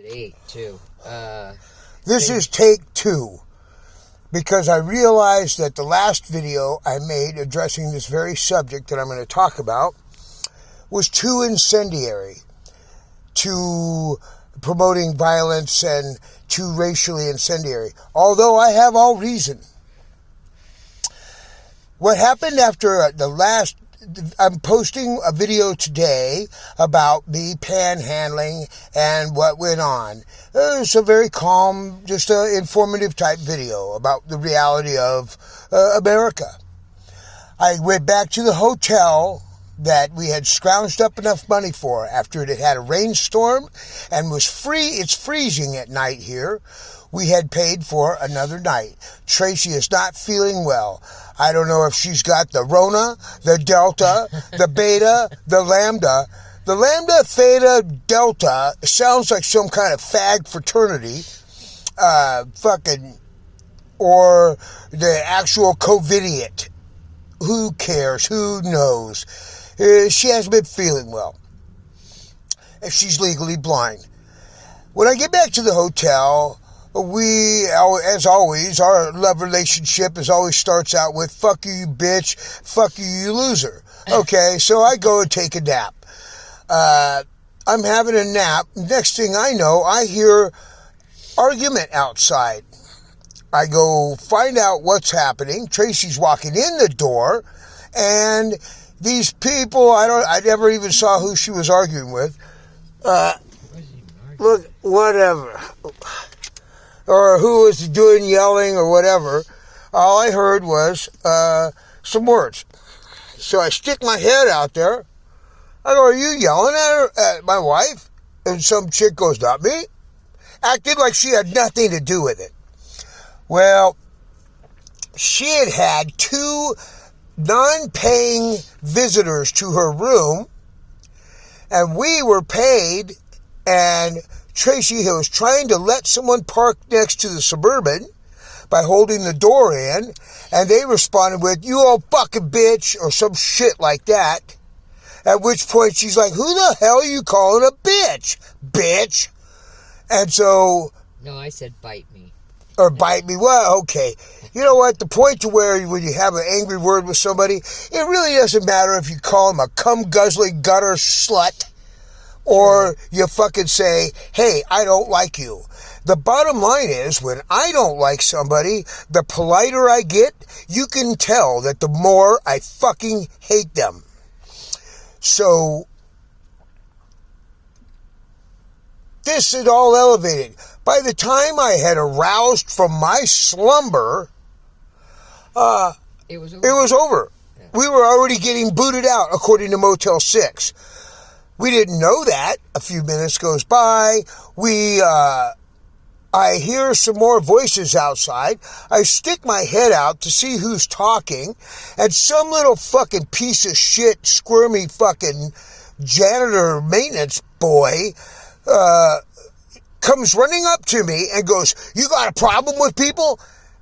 8 too. This is take 2. Because I realized that the last video I made addressing this very subject that I'm going to talk about was too incendiary, too promoting violence, and too racially incendiary. Although I have all reason. What happened after the last... I'm posting a video today about me panhandling and what went on. It's a very calm, just an informative type video about the reality of America. I went back to the hotel that we had scrounged up enough money for after it had had a rainstorm and was free. It's freezing at night here. We had paid for another night. Tracy is not feeling well. I don't know if she's got the Rona, the Delta, the Beta, the Lambda. The Lambda, Theta, Delta sounds like some kind of fag fraternity. Or the actual COVIDiot. Who cares? Who knows? She hasn't been feeling well. And she's legally blind. When I get back to the hotel, we, as always, our love relationship always starts out with, fuck you, bitch, fuck you, you loser. Okay, so I go and take a nap. I'm having a nap. Next thing I know, I hear argument outside. I go find out what's happening. Tracy's walking in the door, and these people, I never even saw who she was arguing with. Look, whatever. Or who was doing yelling or whatever. All I heard was some words. So I stick my head out there. I go, are you yelling at her, at my wife? And some chick goes, not me. Acted like she had nothing to do with it. Well, she had had 2 non-paying visitors to her room, and we were paid, and Tracy was trying to let someone park next to the Suburban by holding the door in, and they responded with, you old fucking bitch, or some shit like that. At which point she's like, who the hell are you calling a bitch? Bitch. And so... No, I said bite me. Or bite me. Well, okay. You know what? The point to where when you have an angry word with somebody, it really doesn't matter if you call them a cum-guzzling gutter slut or you fucking say, hey, I don't like you. The bottom line is, when I don't like somebody, the politer I get, you can tell that the more I fucking hate them. So, this had all elevated. By the time I had aroused from my slumber, it was over. Yeah. We were already getting booted out, according to Motel 6. We didn't know that. A few minutes goes by. I hear some more voices outside. I stick my head out to see who's talking, and some little fucking piece of shit, squirmy fucking janitor maintenance boy comes running up to me and goes, you got a problem with people?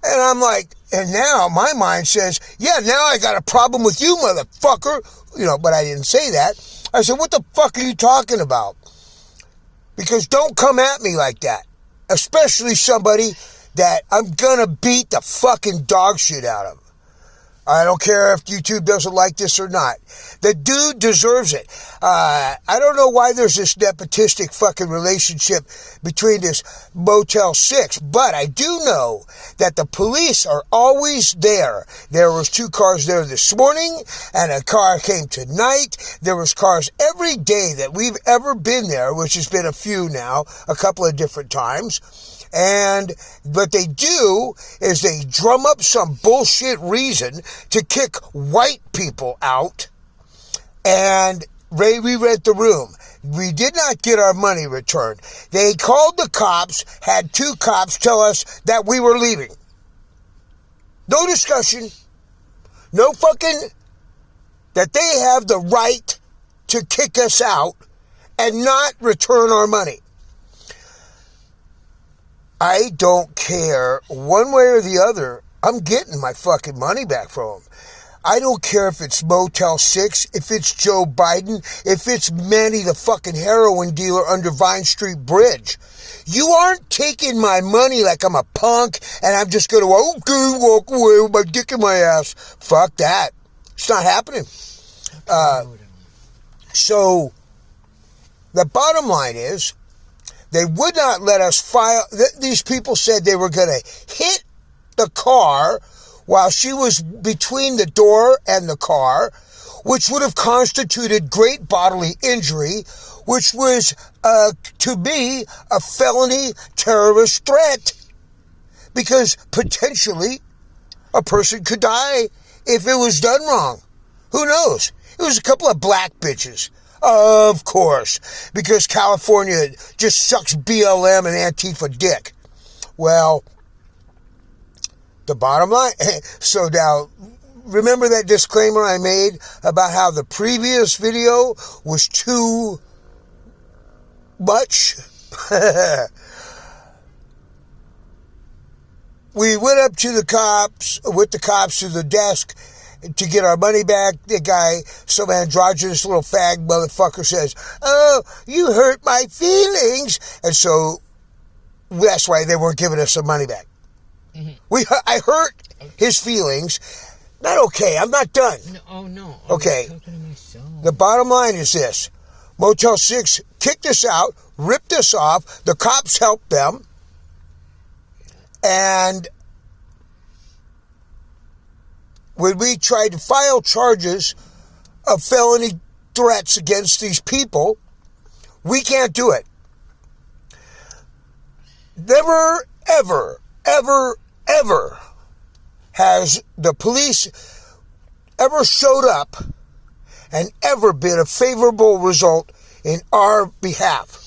And I'm like, and now my mind says, yeah, now I got a problem with you, motherfucker. You know, but I didn't say that. I said, what the fuck are you talking about? Because don't come at me like that. Especially somebody that I'm gonna beat the fucking dog shit out of. I don't care if YouTube doesn't like this or not. The dude deserves it. I don't know why there's this nepotistic fucking relationship between this Motel 6, but I do know that the police are always there. There was 2 cars there this morning, and a car came tonight. There was cars every day that we've ever been there, which has been a few now, a couple of different times. And what they do is they drum up some bullshit reason to kick white people out and re-rent the room. We did not get our money returned. They called the cops, had 2 cops tell us that we were leaving. No discussion. No fucking... that they have the right to kick us out and not return our money. I don't care one way or the other. I'm getting my fucking money back from them. I don't care if it's Motel 6, if it's Joe Biden, if it's Manny the fucking heroin dealer under Vine Street Bridge. You aren't taking my money like I'm a punk and I'm just going to walk away with my dick in my ass. Fuck that. It's not happening. So the bottom line is they would not let us file. These people said they were going to hit the car while she was between the door and the car, which would have constituted great bodily injury, which was, to me, a felony terrorist threat. Because potentially a person could die if it was done wrong. Who knows? It was a couple of black bitches. Of course. Because California just sucks BLM and Antifa dick. Well, the bottom line. So now, remember that disclaimer I made about how the previous video was too much? We went up to the cops, with the cops to the desk to get our money back. The guy, some androgynous little fag motherfucker says, "Oh, you hurt my feelings." And so that's why they weren't giving us the money back. Mm-hmm. I hurt his feelings. Not okay. I'm not done. No, oh, no. Okay. The bottom line is this. Motel 6 kicked us out, ripped us off. The cops helped them. And when we tried to file charges of felony threats against these people, we can't do it. Never, ever, ever, ever has the police ever showed up and ever been a favorable result in our behalf.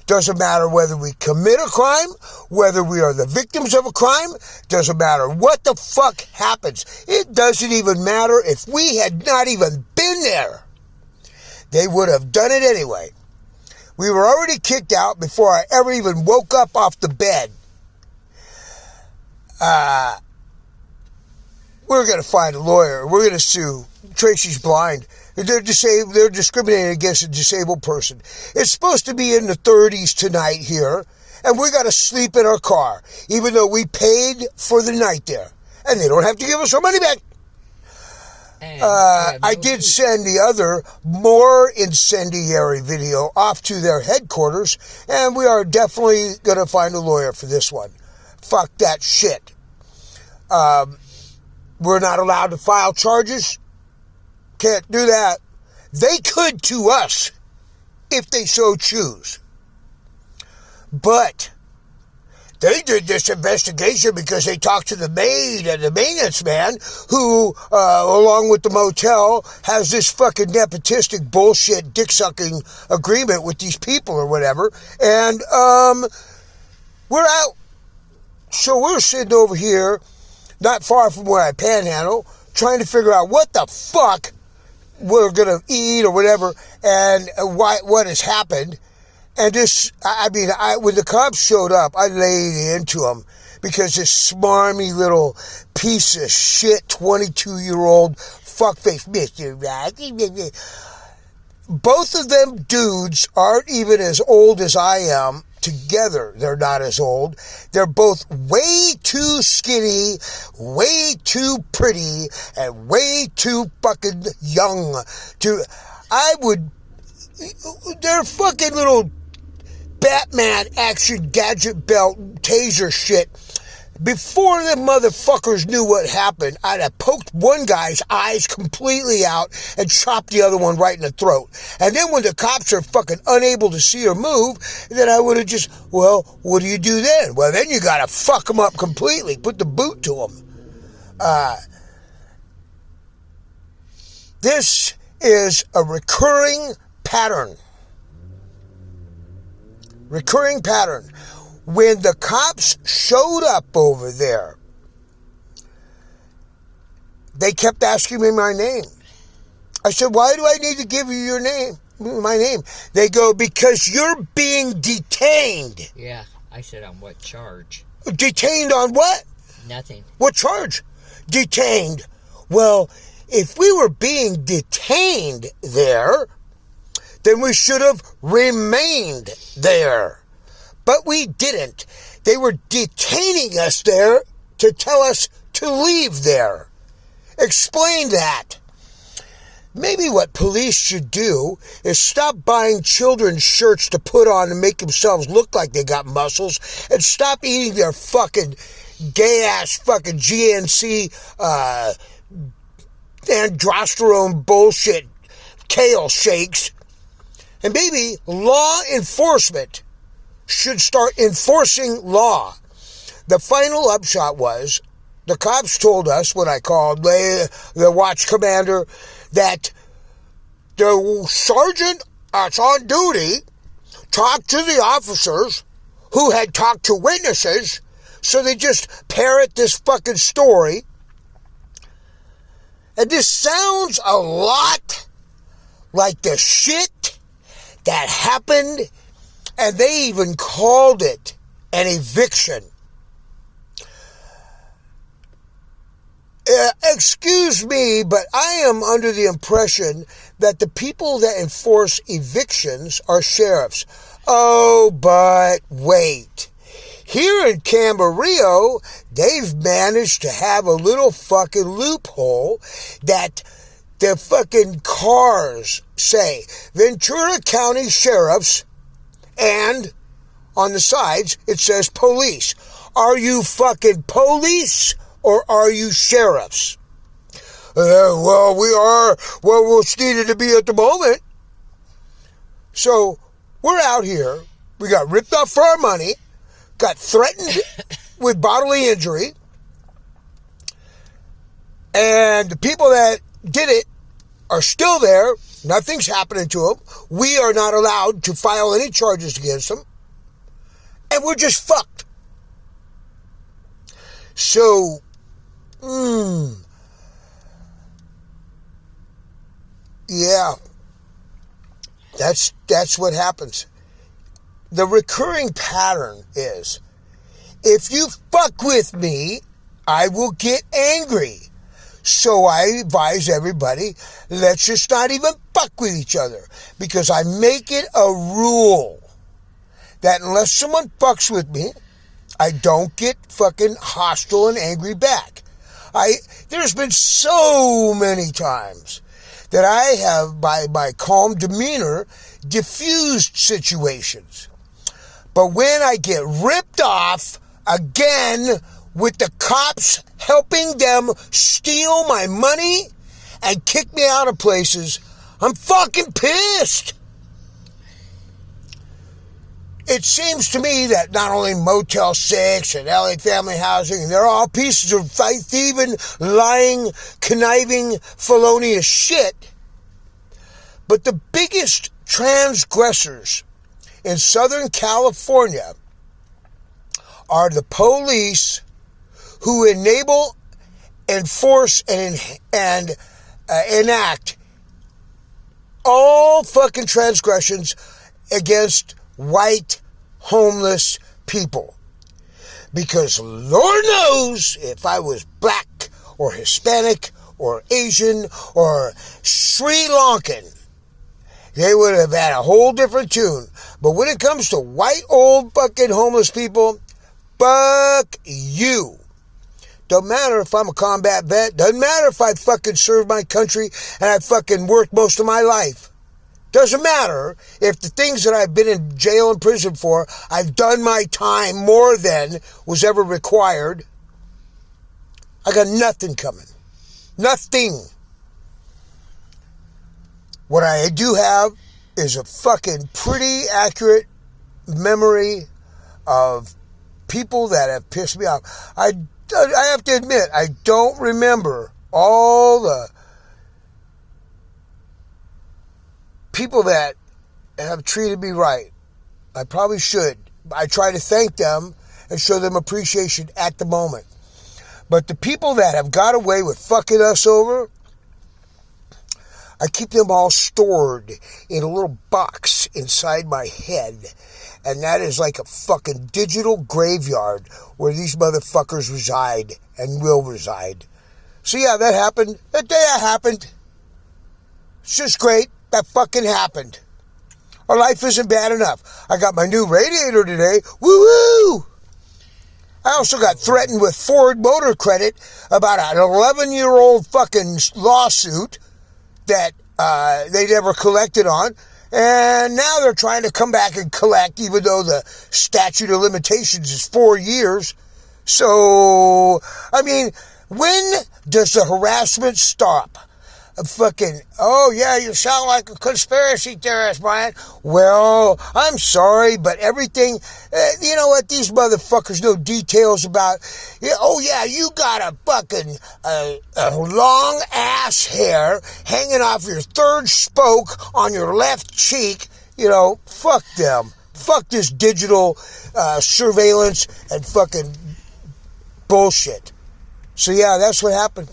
Doesn't matter whether we commit a crime, whether we are the victims of a crime, doesn't matter what the fuck happens. It doesn't even matter if we had not even been there. They would have done it anyway. We were already kicked out before I ever even woke up off the bed. We're going to find a lawyer. We're going to sue. Tracy's blind. They're discriminating against a disabled person. It's supposed to be in the 30s tonight here, and we got to sleep in our car, even though we paid for the night there. And they don't have to give us our money back. I did send the other, more incendiary video off to their headquarters, and we are definitely going to find a lawyer for this one. Fuck that shit. We're not allowed to file charges. Can't do that. They could to us if they so choose. But they did this investigation because they talked to the maid and the maintenance man who, along with the motel, has this fucking nepotistic bullshit dick-sucking agreement with these people or whatever. And we're out. So we're sitting over here, not far from where I panhandle, trying to figure out what the fuck we're going to eat or whatever, and what has happened. And this, when the cops showed up, I laid into them because this smarmy little piece of shit 22-year-old fuckface Mr. Rocky. Both of them dudes aren't even as old as I am. Together, they're not as old. They're both way too skinny, way too pretty, and way too fucking young. They're fucking little Batman action gadget belt taser shit. Before the motherfuckers knew what happened, I'd have poked one guy's eyes completely out and chopped the other one right in the throat. And then when the cops are fucking unable to see or move, then I would have just, well, what do you do then? Well, then you gotta fuck them up completely. Put the boot to them. This is a recurring pattern. Recurring pattern. When the cops showed up over there, they kept asking me my name. I said, why do I need to give you your name? My name. They go, because you're being detained. Yeah, I said, on what charge? Detained on what? Nothing. What charge? Detained. Well, if we were being detained there, then we should have remained there. But we didn't. They were detaining us there to tell us to leave there. Explain that. Maybe what police should do is stop buying children's shirts to put on and make themselves look like they got muscles, and stop eating their fucking gay-ass fucking GNC androsterone bullshit kale shakes. And maybe law enforcement should start enforcing law. The final upshot was, the cops told us when I called the watch commander that the sergeant that's on duty talked to the officers who had talked to witnesses, so they just parrot this fucking story. And this sounds a lot like the shit that happened, and they even called it an eviction. Excuse me, but I am under the impression that the people that enforce evictions are sheriffs. Oh, but wait. Here in Camarillo, they've managed to have a little fucking loophole that the fucking cars say Ventura County Sheriffs, and on the sides it says police. Are you fucking police or are you sheriffs? Well, we are where we're needed to be at the moment. So we're out here. We got ripped off for our money, got threatened with bodily injury, and the people that did it are still there. Nothing's happening to them. We are not allowed to file any charges against them, and we're just fucked. So, yeah, that's what happens. The recurring pattern is, if you fuck with me, I will get angry. So I advise everybody, let's just not even fuck with each other. Because I make it a rule that unless someone fucks with me, I don't get fucking hostile and angry back. There's been so many times that I have, by my calm demeanor, diffused situations. But when I get ripped off again with the cops helping them steal my money and kick me out of places, I'm fucking pissed. It seems to me that not only Motel 6 and LA Family Housing, they're all pieces of thieving, lying, conniving, felonious shit, but the biggest transgressors in Southern California are the police who enable, enforce, and enact all fucking transgressions against white homeless people. Because Lord knows if I was black or Hispanic or Asian or Sri Lankan, they would have had a whole different tune. But when it comes to white old fucking homeless people, fuck you. Don't matter if I'm a combat vet. Doesn't matter if I fucking served my country and I fucking worked most of my life. Doesn't matter if the things that I've been in jail and prison for, I've done my time more than was ever required. I got nothing coming. Nothing. What I do have is a fucking pretty accurate memory of people that have pissed me off. I have to admit, I don't remember all the people that have treated me right. I probably should. I try to thank them and show them appreciation at the moment. But the people that have got away with fucking us over, I keep them all stored in a little box inside my head. And that is like a fucking digital graveyard where these motherfuckers reside and will reside. So yeah, that happened. That day that happened. It's just great. That fucking happened. Our life isn't bad enough. I got my new radiator today. Woo-woo! I also got threatened with Ford Motor Credit about an 11-year-old fucking lawsuit that they never collected on. And now they're trying to come back and collect, even though the statute of limitations is 4 years. So, I mean, when does the harassment stop? Oh yeah, you sound like a conspiracy theorist, Brian. Well, I'm sorry, but everything, you know what, these motherfuckers know details about. Oh yeah, you got a fucking a long ass hair hanging off your third spoke on your left cheek. You know, fuck them. Fuck this digital surveillance and fucking bullshit. So yeah, that's what happened.